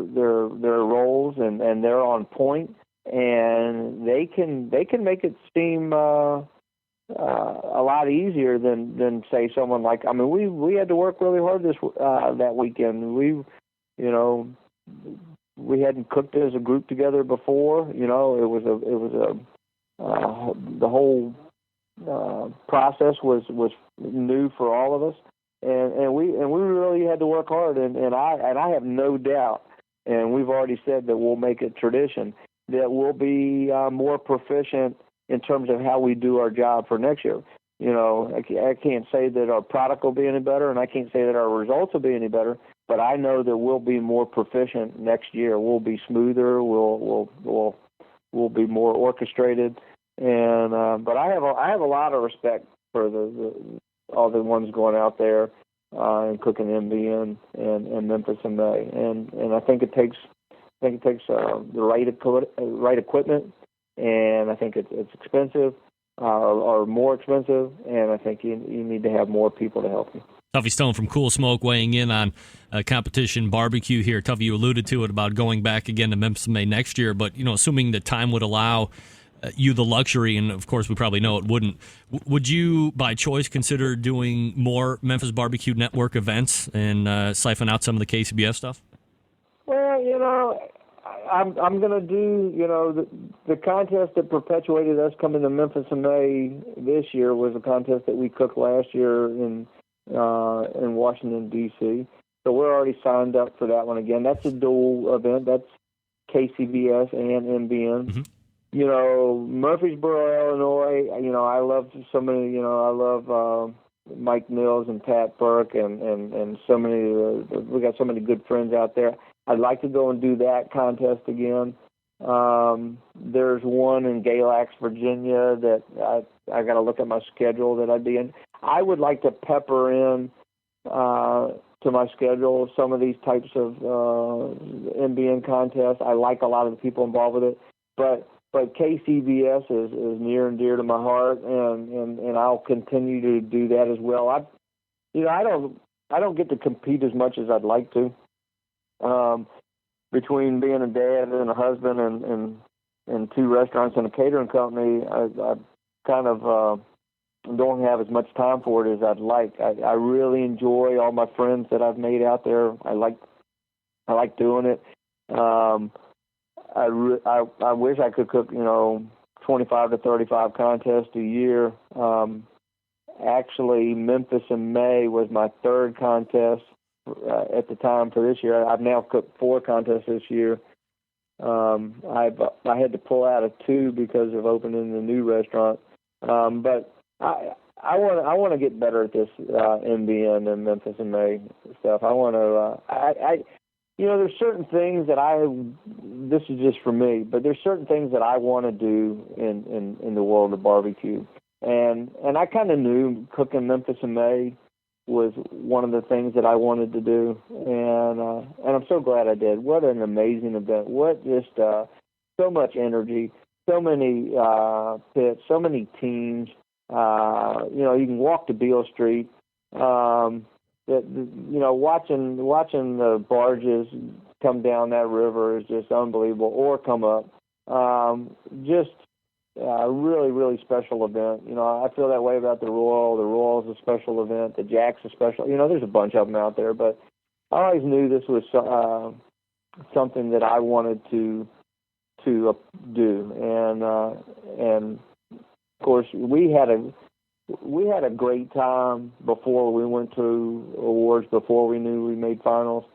[SPEAKER 11] roles and they're on point, and they can make it seem a lot easier than say someone like, we had to work really hard that weekend. We hadn't cooked as a group together before. It was the whole process was new for all of us, and we really had to work hard, and I have no doubt, and we've already said that we'll make it tradition, that we'll be more proficient in terms of how we do our job for next year. I can't say that our product will be any better, and I can't say that our results will be any better, but I know that we'll be more proficient next year. We'll be smoother. We'll be more orchestrated. And but I have a lot of respect for all the ones going out there and cooking MBN and Memphis and May, and I think it takes the right equipment, and I think it's expensive or more expensive, and I think you need to have more people to help you.
[SPEAKER 2] Tuffy Stone from Cool Smoke weighing in on competition barbecue here. Tuffy, you alluded to it about going back again to Memphis and May next year, but assuming that time would allow you the luxury, and of course we probably know it wouldn't, would you by choice consider doing more Memphis Barbecue Network events and siphon out some of the KCBS stuff?
[SPEAKER 11] Well, I'm going to do, the contest that perpetuated us coming to Memphis in May this year was a contest that we cooked last year in Washington, D.C. So we're already signed up for that one again. That's a dual event. That's KCBS and MBN. Mm-hmm. Murfreesboro, Illinois, I love somebody, I love Mike Mills and Pat Burke and so many, we got so many good friends out there. I'd like to go and do that contest again. There's one in Galax, Virginia that I got to look at my schedule that I'd be in. I would like to pepper in to my schedule some of these types of NBN contests. I like a lot of the people involved with it, but KCBS is near and dear to my heart, and I'll continue to do that as well. I don't get to compete as much as I'd like to. Between being a dad and a husband and two restaurants and a catering company, I kind of don't have as much time for it as I'd like. I really enjoy all my friends that I've made out there. I like doing it. I wish I could cook, 25 to 35 contests a year. Actually, Memphis in May was my third contest at the time for this year. I've now cooked 4 contests this year. I had to pull out of 2 because of opening the new restaurant. But I want to get better at this NBN and Memphis in May stuff. I want to. There's certain things that this is just for me, but there's certain things that I want to do in the world of barbecue. And I kind of knew cooking Memphis in May was one of the things that I wanted to do, and I'm so glad I did. What an amazing event! What just so much energy, so many pits, so many teams. You can walk to Beale Street. Watching the barges come down that river is just unbelievable, or come up. Just a really, really special event. I feel that way about the Royal. The Royal is a special event. The Jack's a special. There's a bunch of them out there, but I always knew this was something that I wanted to do. And of course, we had a great time before we went to awards. Before we knew we made finals.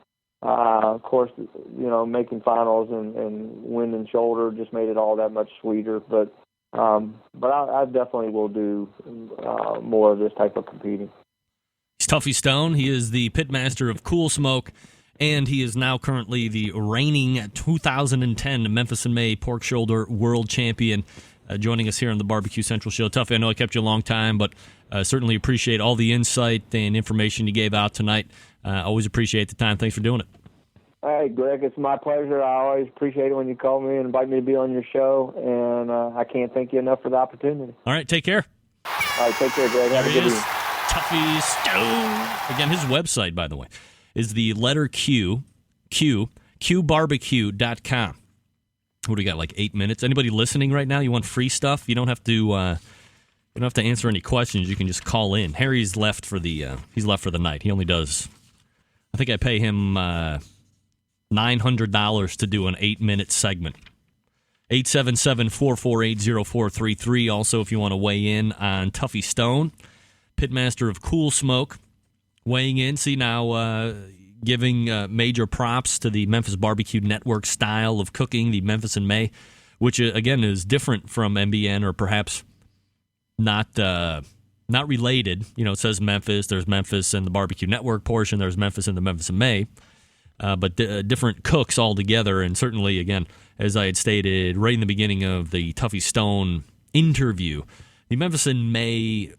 [SPEAKER 11] Of course, making finals and winning shoulder just made it all that much sweeter. But I definitely will do more of this type of competing.
[SPEAKER 2] He's Tuffy Stone. He is the pitmaster of Cool Smoke, and he is now currently the reigning 2010 Memphis in May pork shoulder world champion. Joining us here on the Barbecue Central Show. Tuffy, I know I kept you a long time, but certainly appreciate all the insight and information you gave out tonight. Always appreciate the time. Thanks for doing it.
[SPEAKER 11] Hey, Greg, it's my pleasure. I always appreciate it when you call me and invite me to be on your show, and I can't thank you enough for the opportunity.
[SPEAKER 2] All right, take care.
[SPEAKER 11] All right, take care, Greg. Have a good evening.
[SPEAKER 2] Tuffy Stone. Again, his website, by the way, is the letter Q, qbarbecue.com. What do we got, like 8 minutes? Anybody listening right now? You want free stuff? You don't have to answer any questions. You can just call in. Harry's left for the night. He only does, I think I pay him $900 to do an 8-minute segment. 877-448-0433. Also, if you want to weigh in on Tuffy Stone, pitmaster of Cool Smoke, weighing in. See now, giving major props to the Memphis Barbecue Network style of cooking, the Memphis in May, which again is different from MBN, or perhaps not related. It says Memphis. There's Memphis and the Barbecue Network portion. There's Memphis and the Memphis in May. But different cooks altogether, and certainly, again, as I had stated right in the beginning of the Tuffy Stone interview, the Memphis in May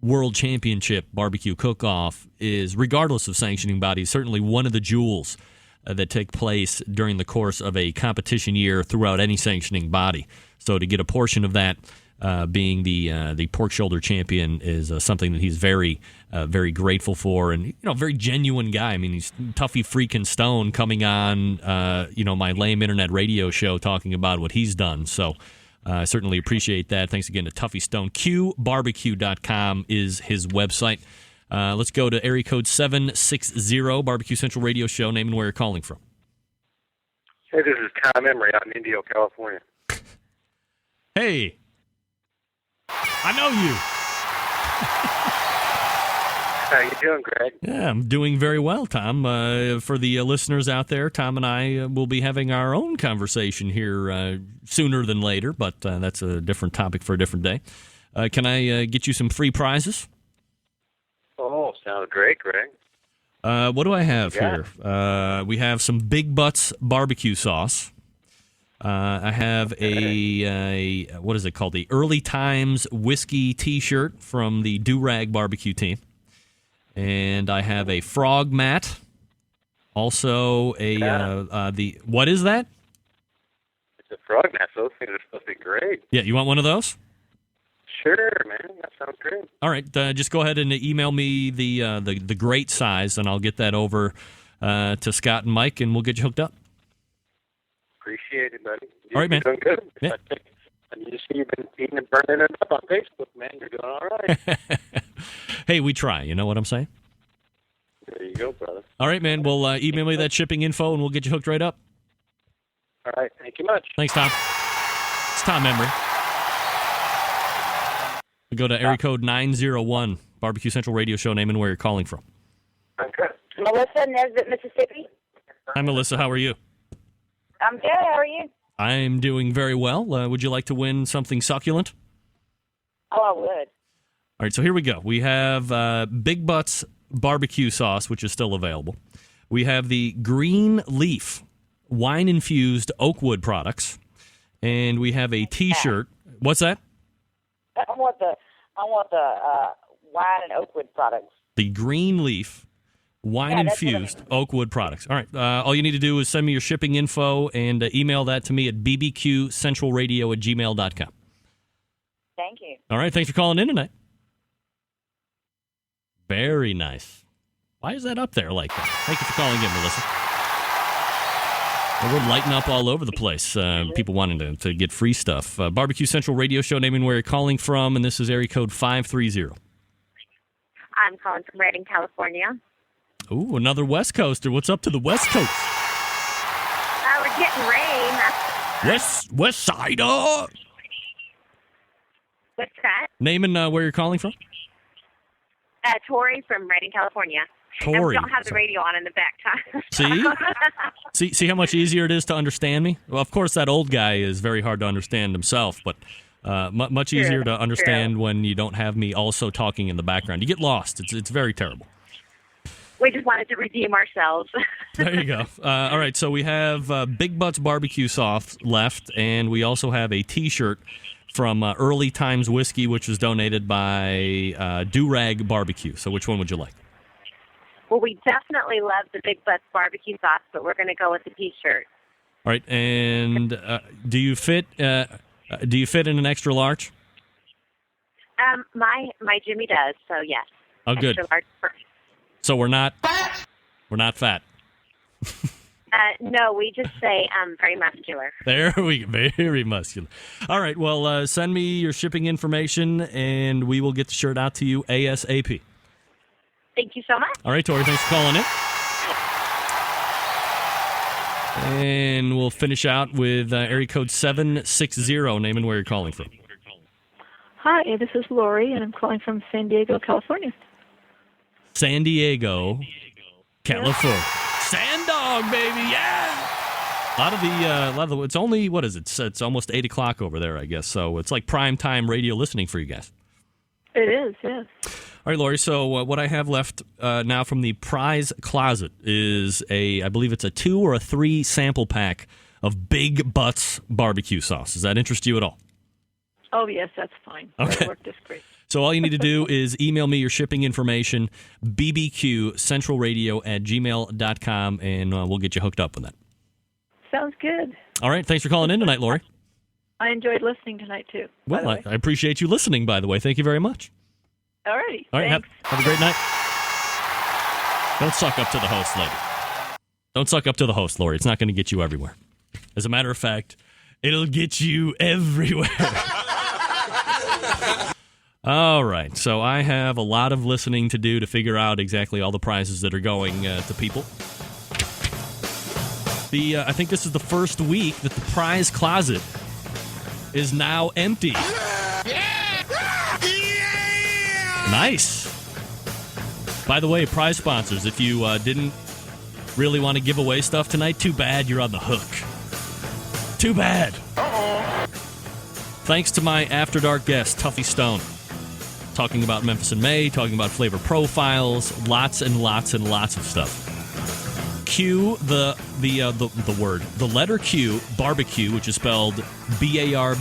[SPEAKER 2] World Championship Barbecue Cook-Off is, regardless of sanctioning bodies, certainly one of the jewels that take place during the course of a competition year throughout any sanctioning body. So to get a portion of that, being the pork shoulder champion, is something that he's very, very grateful for, and very genuine guy. I mean, he's Tuffy freaking Stone coming on, my lame internet radio show talking about what he's done. So I certainly appreciate that. Thanks again to Tuffy Stone. qbarbecue.com is his website. Let's go to area code 760, Barbecue Central Radio Show. Name and where you're calling from.
[SPEAKER 6] Hey, this is Tom Emery out in Indio, California.
[SPEAKER 2] Hey. I know you.
[SPEAKER 6] How you doing, Greg?
[SPEAKER 2] Yeah, I'm doing very well, Tom. For the listeners out there, Tom and I will be having our own conversation here sooner than later, but that's a different topic for a different day. Can I get you some free prizes?
[SPEAKER 6] Oh, sounds great, Greg.
[SPEAKER 2] What do I have here? We have some Big Butts barbecue sauce. I have a what is it called? The Early Times Whiskey T-shirt from the Do-Rag Barbecue team. And I have a frog mat. Also the what is that?
[SPEAKER 6] It's a frog mat. Those things are supposed to be great.
[SPEAKER 2] Yeah, you want one of those?
[SPEAKER 6] Sure, man. That sounds great.
[SPEAKER 2] All right, just go ahead and email me the great size, and I'll get that over to Scott and Mike, and we'll get you hooked up.
[SPEAKER 6] Appreciate it, buddy.
[SPEAKER 2] All right, man.
[SPEAKER 6] You're doing good.
[SPEAKER 2] Yeah.
[SPEAKER 6] And you see you've been eating and burning it up on Facebook, man. You're doing all right.
[SPEAKER 2] Hey, we try. You know what I'm saying?
[SPEAKER 6] There you go, brother.
[SPEAKER 2] All right, man. Well, email me that shipping info, and we'll get you hooked right up.
[SPEAKER 6] All right. Thank you much.
[SPEAKER 2] Thanks, Tom. It's Tom Emery. We go to area code 901, Barbecue Central Radio Show, name and where you're calling from.
[SPEAKER 12] Okay. Melissa, Nesbitt, Mississippi.
[SPEAKER 2] Hi, Melissa. How are you?
[SPEAKER 12] I'm good. How are you?
[SPEAKER 2] I'm doing very well. Would you like to win something succulent?
[SPEAKER 12] Oh, I would.
[SPEAKER 2] All right, so here we go. We have Big Butts barbecue sauce, which is still available. We have the Green Leaf wine-infused Oakwood products. And we have a T-shirt. What's that?
[SPEAKER 12] I want the wine and Oakwood products.
[SPEAKER 2] The Green Leaf wine-infused Oakwood products. All right. All you need to do is send me your shipping info and email that to me at bbqcentralradio@gmail.com.
[SPEAKER 12] Thank you.
[SPEAKER 2] All right. Thanks for calling in tonight. Very nice. Why is that up there like that? Thank you for calling in, Melissa. Well, we're lighting up all over the place. People wanting to get free stuff. Barbecue Central Radio Show, naming where you're calling from, and this is area code 530.
[SPEAKER 13] I'm calling from Redding, California.
[SPEAKER 2] Ooh, another West Coaster. What's up to the West Coast?
[SPEAKER 13] We're getting rain.
[SPEAKER 2] West Sider.
[SPEAKER 13] What's that?
[SPEAKER 2] Name and where you're calling from?
[SPEAKER 13] Tori from Redding, California. And we
[SPEAKER 2] Tori.
[SPEAKER 13] don't have the radio on in the back time.
[SPEAKER 2] See how much easier it is to understand me? Well, of course, that old guy is very hard to understand himself, but much easier to understand when you don't have me also talking in the background. You get lost. It's very terrible.
[SPEAKER 13] We just wanted to redeem ourselves.
[SPEAKER 2] There you go. All right, so we have Big Butts barbecue sauce left, and we also have a T-shirt from Early Times Whiskey, which was donated by Do-Rag Barbecue. So which one would you like?
[SPEAKER 13] Well, we definitely love the Big Butts barbecue sauce, but we're going to go with the T-shirt.
[SPEAKER 2] All right, and do you fit in an extra large?
[SPEAKER 13] My Jimmy does, so yes.
[SPEAKER 2] Oh, good.
[SPEAKER 13] Extra large first.
[SPEAKER 2] So we're not fat.
[SPEAKER 13] No, we just say very muscular.
[SPEAKER 2] There we go. Very muscular. All right, well, send me your shipping information, and we will get the shirt out to you ASAP.
[SPEAKER 13] Thank you so much.
[SPEAKER 2] All right, Tori, thanks for calling in. And we'll finish out with area code 760, name and where you're calling from.
[SPEAKER 14] Hi, this is Lori, and I'm calling from San Diego, California.
[SPEAKER 2] San Diego, California. Sand dog, baby, yeah! A lot of the, it's only, what is it? It's almost 8 o'clock over there, I guess. So it's like prime time radio listening for you guys.
[SPEAKER 14] It is, yes.
[SPEAKER 2] All right, Lori, so what I have left now from the prize closet is I believe it's a 2 or a 3 sample pack of Big Butts barbecue sauce. Does that interest you at all?
[SPEAKER 14] Oh, yes, that's fine.
[SPEAKER 2] Okay.
[SPEAKER 14] That worked just great.
[SPEAKER 2] So all you need to do is email me your shipping information, bbqcentralradio@gmail.com, and we'll get you hooked up with that.
[SPEAKER 14] Sounds good.
[SPEAKER 2] All right, thanks for calling in tonight, Lori.
[SPEAKER 14] I enjoyed listening tonight, too.
[SPEAKER 2] Well, I appreciate you listening, by the way. Thank you very much.
[SPEAKER 14] All righty.
[SPEAKER 2] All right,
[SPEAKER 14] Thanks.
[SPEAKER 2] have a great night. Don't suck up to the host, lady. Don't suck up to the host, Lori. It's not going to get you everywhere. As a matter of fact, it'll get you everywhere. All right, so I have a lot of listening to do to figure out exactly all the prizes that are going to people. I think this is the first week that the prize closet is now empty. Nice. By the way, prize sponsors, if you didn't really want to give away stuff tonight, too bad you're on the hook. Too bad. Thanks to my After Dark guest, Tuffy Stone. Talking about Memphis in May, talking about flavor profiles, lots and lots and lots of stuff. Q, the letter Q, barbecue, which is spelled BARBEQUE.com.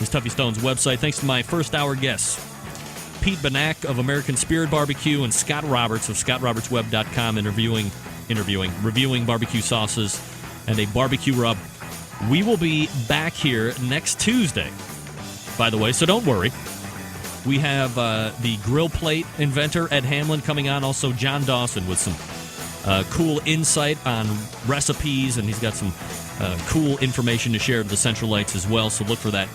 [SPEAKER 2] Is Tuffy Stone's website. Thanks to my first hour guests, Pete Benak of American Spirit Barbecue and Scott Roberts of ScottRobertsWeb.com, reviewing barbecue sauces and a barbecue rub. We will be back here next Tuesday, by the way, so don't worry. We have the grill plate inventor, Ed Hamlin, coming on. Also, John Dawson with some cool insight on recipes, and he's got some cool information to share with the Centralites as well, so look for that.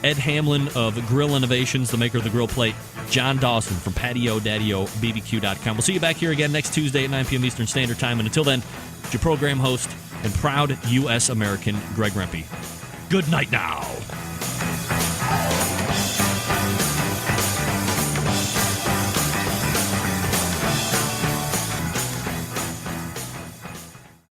[SPEAKER 2] Ed Hamlin of Grill Innovations, the maker of the grill plate. John Dawson from PatioDaddyOBBQ.com. We'll see you back here again next Tuesday at 9 p.m. Eastern Standard Time. And until then, it's your program host and proud U.S. American, Greg Rempe. Good night now.